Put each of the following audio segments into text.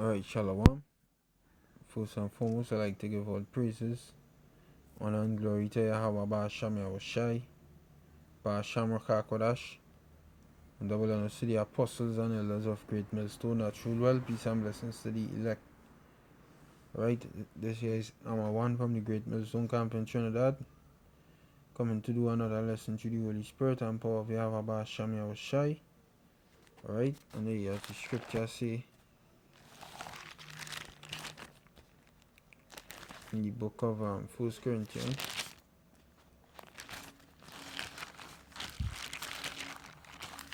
Alright, Shalom. First and foremost, I'd like to give all praises, honor, and glory to Yahweh Ba'asham Yahushai, Ba'asham Rakakodash, and double honor to the apostles and elders of Great Millstone, that rule well, peace and blessings to the elect. Alright, this here is Amma 1 from the Great Millstone Camp in Trinidad, coming to do another lesson to the Holy Spirit and power of Yahweh Ba'asham Yahushai. Alright, and there the scripture say, in the book of 1 Corinthians,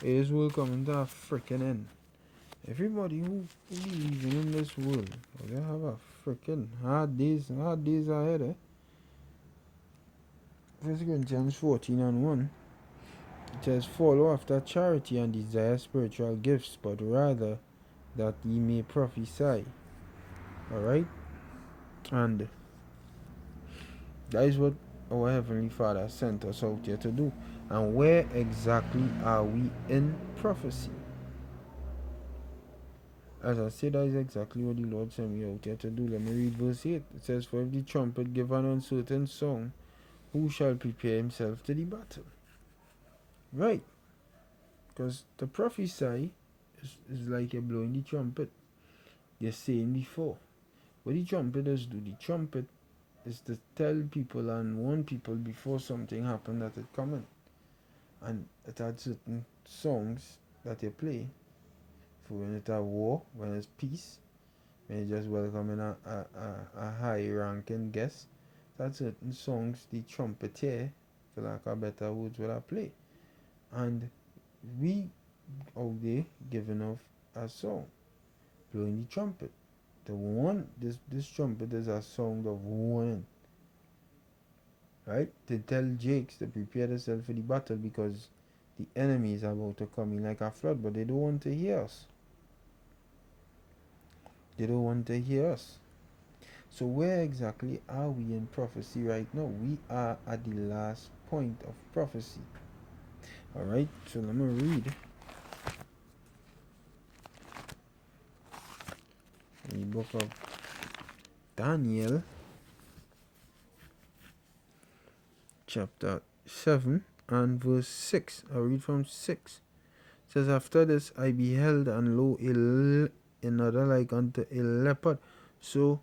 it is will coming to a freaking end. Everybody who believes in this world, they have a freaking hard days ahead. 1 Corinthians 14 and 1. It says, follow after charity and desire spiritual gifts, but rather that ye may prophesy. Alright? And that is what our Heavenly Father sent us out here to do. And where exactly are we in prophecy? As I said, that is exactly what the Lord sent me out here to do. Let me read verse 8. It says, for if the trumpet give an uncertain song, who shall prepare himself to the battle? Right. Because the prophesy is like you're blowing the trumpet. They're saying before. What the trumpeters do, the trumpet is to tell people and warn people before something happens that it coming. And it had certain songs that you play for when it's a war, when it's peace, when you just welcoming a high ranking guest. That's certain songs the trumpeter, for lack of better words, will play. And we out there giving off a song, blowing the trumpet. The one this trumpet is a sound of warning. Right? To tell Jakes to prepare themselves for the battle because the enemy is about to come in like a flood, but they don't want to hear us. They don't want to hear us. So where exactly are we in prophecy right now? We are at the last point of prophecy. Alright, so let me read the book of Daniel, chapter 7 and verse 6. I'll read from 6. It says, after this I beheld, and lo, another like unto a leopard. So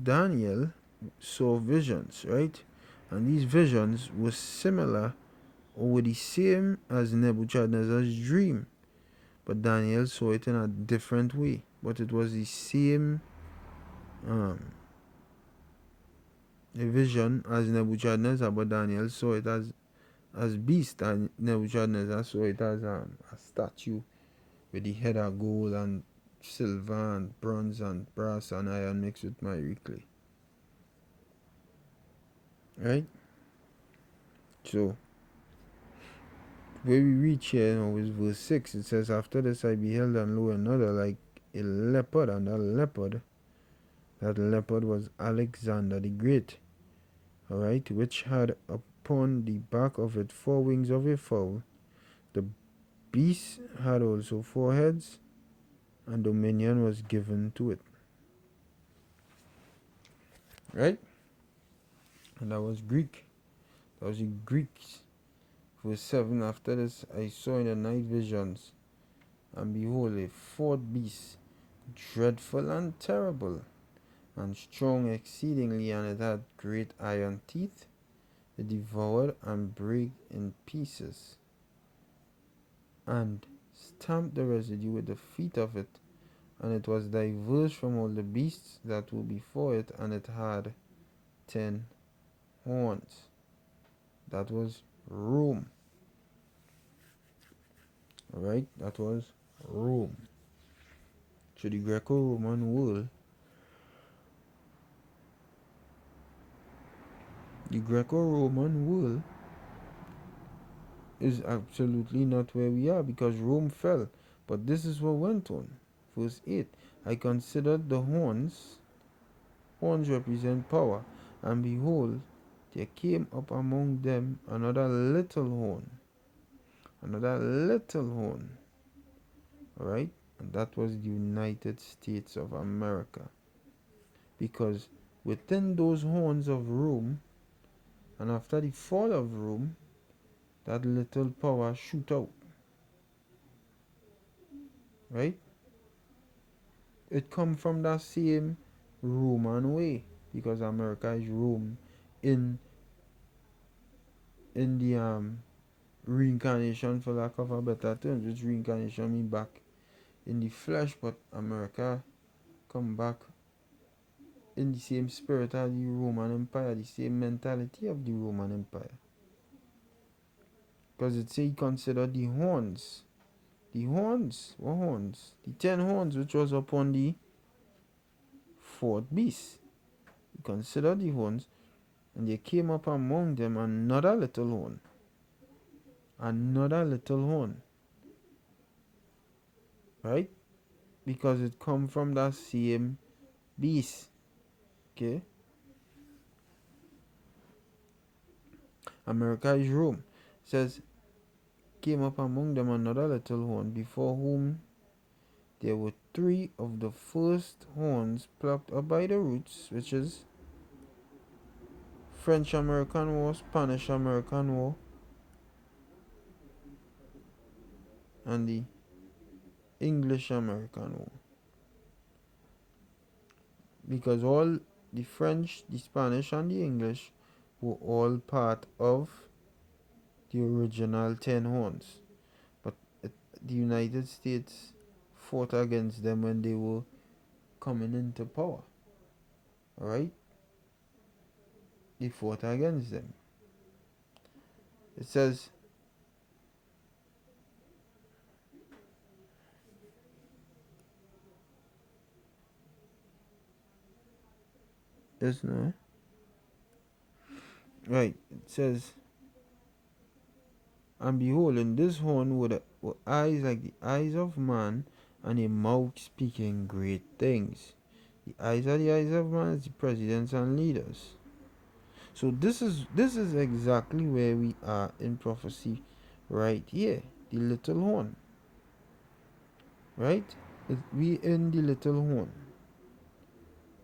Daniel saw visions, right? And these visions were similar or were the same as Nebuchadnezzar's dream. But Daniel saw it in a different way. But it was the same vision as Nebuchadnezzar, but Daniel saw it as beast, and Nebuchadnezzar saw it as a statue with the head of gold and silver and bronze and brass and iron mixed with miry clay. Right? So where we reach here now is verse 6. It says, after this I beheld, and lo, another like a leopard, and that leopard was Alexander the Great, alright, which had upon the back of it 4 wings of a fowl. The beast had also 4 heads, and dominion was given to it. Right? And that was Greek. That was the Greeks. Verse 7, after this I saw in the night visions, and behold, a 4th beast, dreadful and terrible, and strong exceedingly, and it had great iron teeth. It devoured and brake in pieces, and stamped the residue with the feet of it, and it was diverse from all the beasts that were before it, and it had 10 horns. That was Rome. Alright, that was Rome. So the Greco-Roman world, is absolutely not where we are, because Rome fell. But this is what went on. Verse 8, I considered the horns. Horns represent power. And behold, there came up among them another little horn. Alright? and that was the United States of America. Because within those horns of Rome, and after the fall of Rome, that little power shoot out. Right? It come from that same Roman way, because America is Rome in the reincarnation, for lack of a better term, which reincarnation mean back in the flesh, but America come back in the same spirit as the Roman Empire, the same mentality of the Roman Empire. Because it say consider the horns. The horns, what horns? The 10 horns which was upon the fourth beast. He considered the horns, and there came up among them another little horn. Another little horn. Right? Because it come from that same beast. Okay? America is Rome. It says, came up among them another little horn, before whom there were 3 of the first horns plucked up by the roots, which is French-American War, Spanish-American War, and the English-American War. Because all the French, the Spanish, and the English were all part of the original 10 horns. But the United States fought against them when they were coming into power. Alright? They fought against them. It says, yes, no? Right, it says, and behold, in this horn were eyes like the eyes of man, and a mouth speaking great things. The eyes are the eyes of man, the presidents and leaders. So this is exactly where we are in prophecy, right here, the little horn. Right? We in the little horn.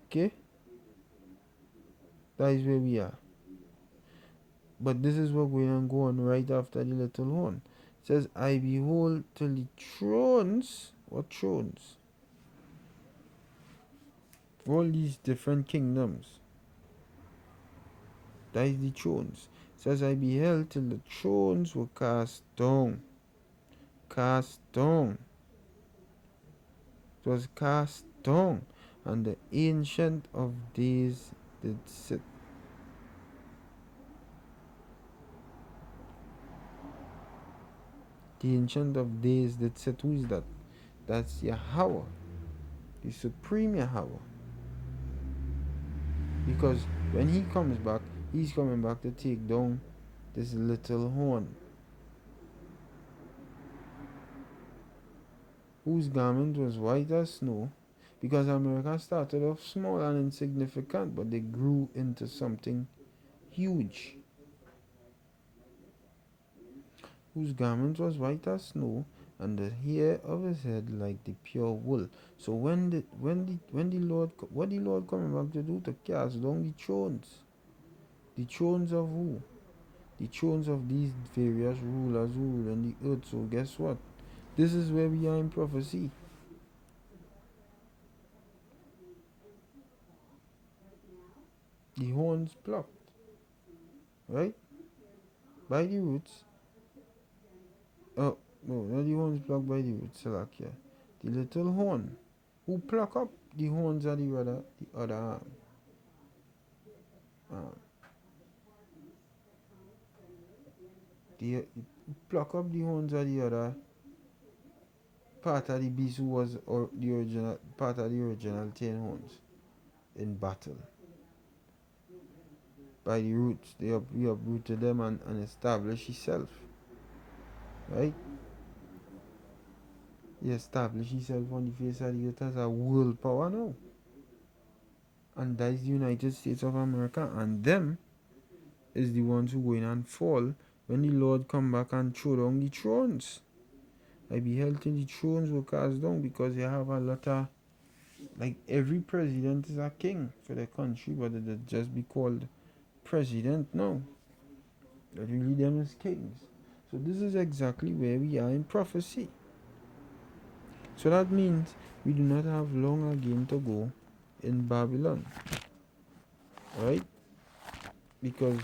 Okay? That is where we are. But this is what going to go on right after the little horn. It says, I behold till the thrones. What thrones? All these different kingdoms. That is the thrones. It says, I beheld till the thrones were cast down. Cast down. It was cast down. And the Ancient of Days did sit. The Ancient of Days did sit. Who is that? That's Yahweh. The Supreme Yahweh. Because when he comes back, he's coming back to take down this little horn, whose garment was white as snow. Because America started off small and insignificant, but they grew into something huge. Whose garment was white as snow, and the hair of his head like the pure wool. So when the Lord, what the Lord coming back to do? To cast down the thrones. The thrones of who? The thrones of these various rulers who rule on the earth. So guess what? This is where we are in prophecy. The horns plucked, right? By the roots. Oh, no, not the horns plucked by the roots, Salakia. The little horn. Who pluck up the horns of the other arm? The pluck up the horns of the other part of the beast who was the original part of the original 10 horns in battle. By the roots, he uprooted them and established himself. Right? He established himself on the face of the earth as a world power now. And that is the United States of America. And them is the ones who go in and fall when the Lord come back and throw down the thrones. I beheld till the thrones were cast down, because you have a lot of, like, every president is a king for the country, but it just be called president now. But really them as kings. So this is exactly where we are in prophecy. So that means we do not have long again to go in Babylon. Right? Because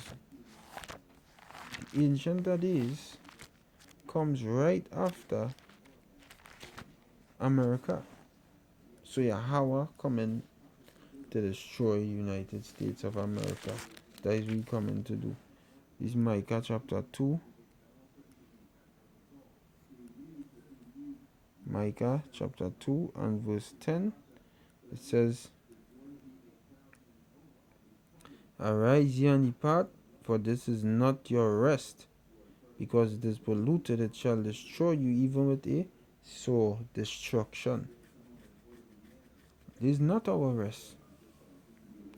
the Ancient of Days comes right after America. So Yahweh coming to destroy United States of America. That is what we coming to do. This is Micah chapter 2. Micah chapter 2 and verse 10. It says, Arise ye and depart, for this is not your rest. Because it is polluted, it shall destroy you, even with a sore destruction. This is not our rest.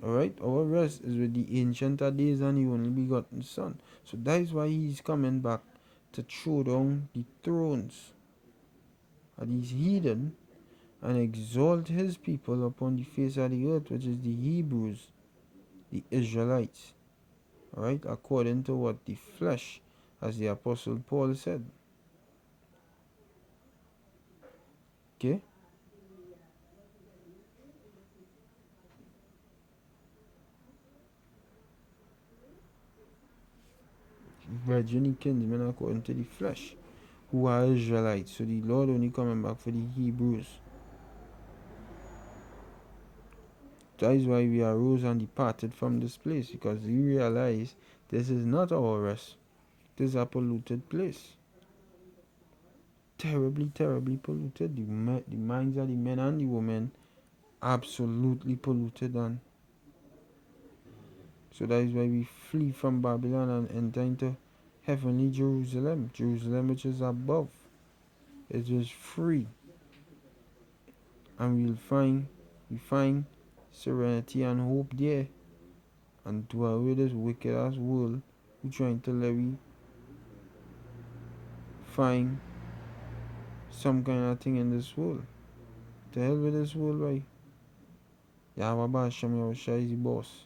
Alright? Our rest is with the Ancient of Days and the only begotten Son. So that is why he is coming back to throw down the thrones of these heathen and exalt his people upon the face of the earth, which is the Hebrews, the Israelites. Alright? According to what the flesh, as the Apostle Paul said. Okay? Brethren, kinsmen according to the flesh, who are Israelites. So the Lord only coming back for the Hebrews. That is why we arose and departed from this place, because we realize this is not our rest. This is a polluted place. Terribly, terribly polluted. The minds of the men and the women absolutely polluted. And so that is why we flee from Babylon and enter into heavenly Jerusalem. Jerusalem which is above. It is free. And we find serenity and hope there. And dwell with this wicked ass world who trying to let we find some kind of thing in this world. To hell with this world, right? Yahweh Basham Yahushua is the boss.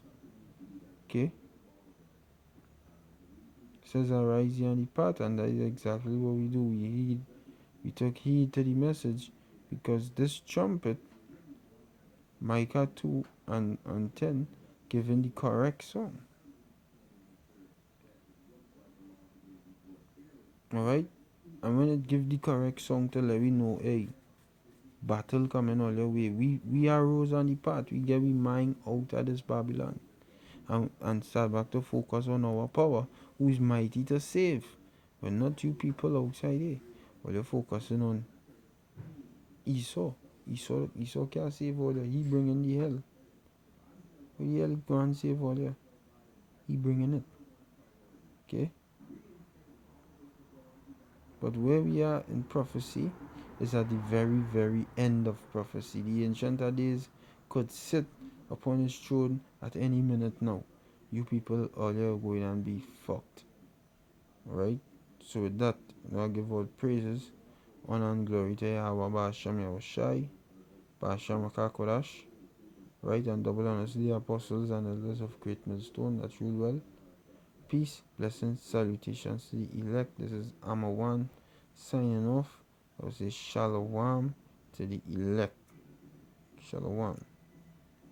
Okay? It says arise ye and depart, and that is exactly what we do. We took heed to the message, because this trumpet, Micah 2 and 10, given the correct song. Alright? And when it give the correct song to let we know, hey, battle coming all your way. We arose on the path. We get we mind out of this Babylon. And start back to focus on our power, who is mighty to save. But not you people outside here. Well, you're focusing on Esau. Esau can't save all you. He bringing the hell. What the hell go and save all you? He bringing it. Okay? But where we are in prophecy is at the very, very end of prophecy. The Ancient of Days could sit upon his throne at any minute now. You people all are going and be fucked. Alright? So with that, I'll give all praises, honor and glory to Yahweh Ba'asham Yahushai, Ba'asham Akakodash, right? And double honors to the apostles and elders of Great Millstone that rule well. Peace, blessings, salutations to the elect. This is Amawan signing off. I will say Shalom to the elect. Shalom.